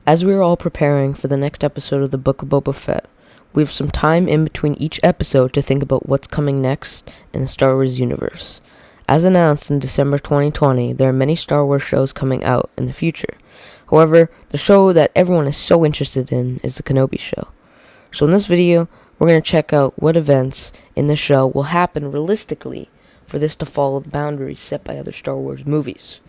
As we are all preparing for the next episode of the Book of Boba Fett, we have some time in between each episode to think about what's coming next in the Star Wars universe. As announced in December 2020, there are many Star Wars shows coming out in the future. However, the show that everyone is so interested in is the Kenobi show. So in this video, we're going to check out what events in the show will happen realistically for this to follow the boundaries set by other Star Wars movies.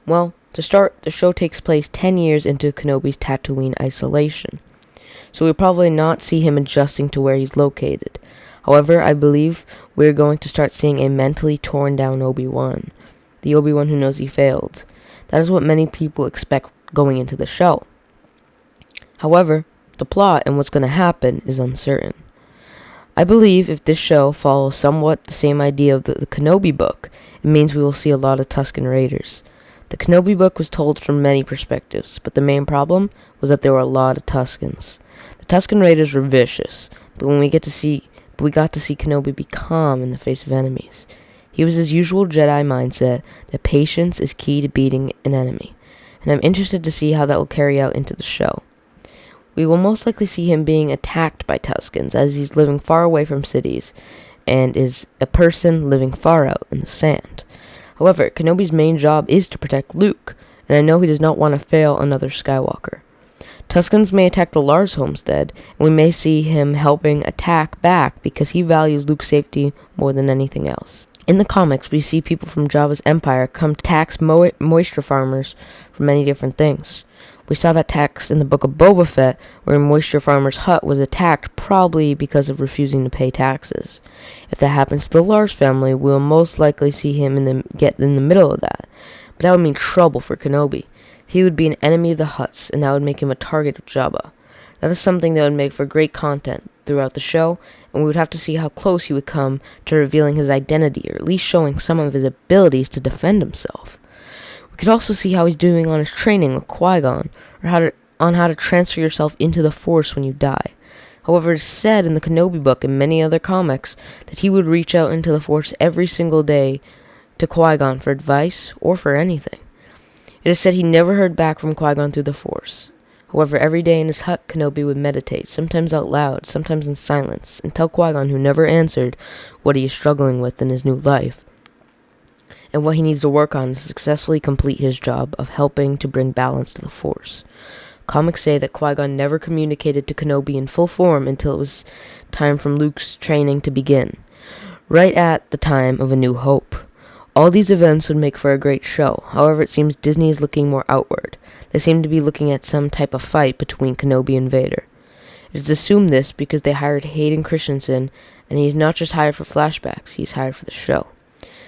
Well, to start, the show takes place 10 years into Kenobi's Tatooine isolation, so we'll probably not see him adjusting to where he's located. However, I believe we're going to start seeing a mentally torn down Obi-Wan, the Obi-Wan who knows he failed. That is what many people expect going into the show. However, the plot and what's going to happen is uncertain. I believe if this show follows somewhat the same idea of the Kenobi book, it means we will see a lot of Tusken Raiders. The Kenobi book was told from many perspectives, but the main problem was that there were a lot of Tuskens. The Tusken Raiders were vicious, but we got to see Kenobi be calm in the face of enemies. He was his usual Jedi mindset that patience is key to beating an enemy, and I'm interested to see how that will carry out into the show. We will most likely see him being attacked by Tuskens as he's living far away from cities and is a person living far out in the sand. However, Kenobi's main job is to protect Luke, and I know he does not want to fail another Skywalker. Tuskens may attack the Lars homestead, and we may see him helping attack back because he values Luke's safety more than anything else. In the comics, we see people from Jabba's empire come to tax moisture farmers for many different things. We saw that tax in the Book of Boba Fett, where a moisture farmer's hut was attacked probably because of refusing to pay taxes. If that happens to the Lars family, we'll most likely see him get in the middle of that. But that would mean trouble for Kenobi. He would be an enemy of the huts, and that would make him a target of Jabba. That is something that would make for great content throughout the show, and we would have to see how close he would come to revealing his identity, or at least showing some of his abilities to defend himself. We could also see how he's doing on his training with Qui-Gon, or how to transfer yourself into the Force when you die. However, it is said in the Kenobi book and many other comics that he would reach out into the Force every single day to Qui-Gon for advice or for anything. It is said he never heard back from Qui-Gon through the Force. However, every day in his hut, Kenobi would meditate, sometimes out loud, sometimes in silence, and tell Qui-Gon, who never answered, what he is struggling with in his new life, and what he needs to work on to successfully complete his job of helping to bring balance to the Force. Comics say that Qui-Gon never communicated to Kenobi in full form until it was time for Luke's training to begin, right at the time of A New Hope. All these events would make for a great show. However, it seems Disney is looking more outward. They seem to be looking at some type of fight between Kenobi and Vader. It is assumed this because they hired Hayden Christensen, and he's not just hired for flashbacks, he's hired for the show.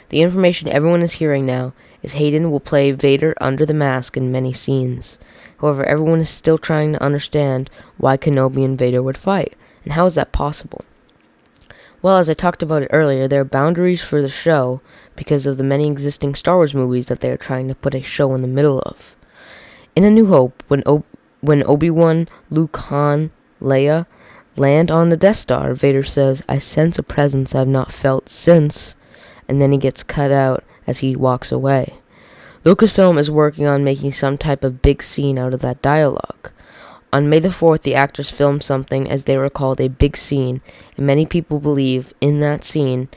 The information everyone is hearing now is Hayden will play Vader under the mask in many scenes. However, everyone is still trying to understand why Kenobi and Vader would fight, and how is that possible? Well, as I talked about it earlier, there are boundaries for the show because of the many existing Star Wars movies that they are trying to put a show in the middle of. In A New Hope, when Obi-Wan, Luke, Han, Leia land on the Death Star, Vader says, "I sense a presence I've not felt since," and then he gets cut out as he walks away. Lucasfilm is working on making some type of big scene out of that dialogue. On May the 4th, the actors filmed something as they were called a big scene, and many people believe in that scene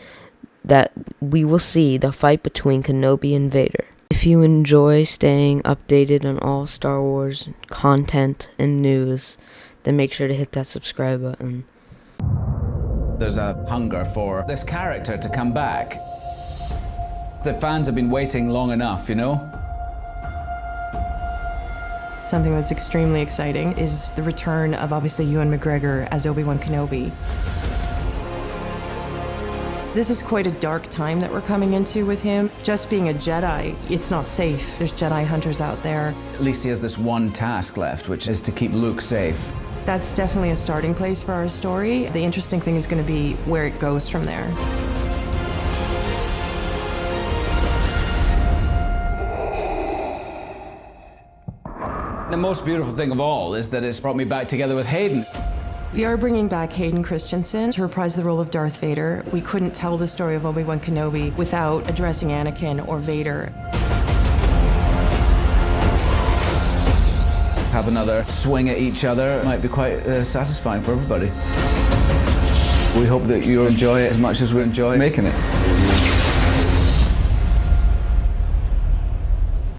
that we will see the fight between Kenobi and Vader. If you enjoy staying updated on all Star Wars content and news, then make sure to hit that subscribe button. There's a hunger for this character to come back. The fans have been waiting long enough, you know? Something that's extremely exciting is the return of obviously Ewan McGregor as Obi-Wan Kenobi. This is quite a dark time that we're coming into with him. Just being a Jedi, it's not safe. There's Jedi hunters out there. At least he has this one task left, which is to keep Luke safe. That's definitely a starting place for our story. The interesting thing is going to be where it goes from there. The most beautiful thing of all is that it's brought me back together with Hayden. We are bringing back Hayden Christensen to reprise the role of Darth Vader. We couldn't tell the story of Obi-Wan Kenobi without addressing Anakin or Vader. have another swing at each other. It might be quite satisfying for everybody. We hope that you enjoy it as much as we enjoy making it.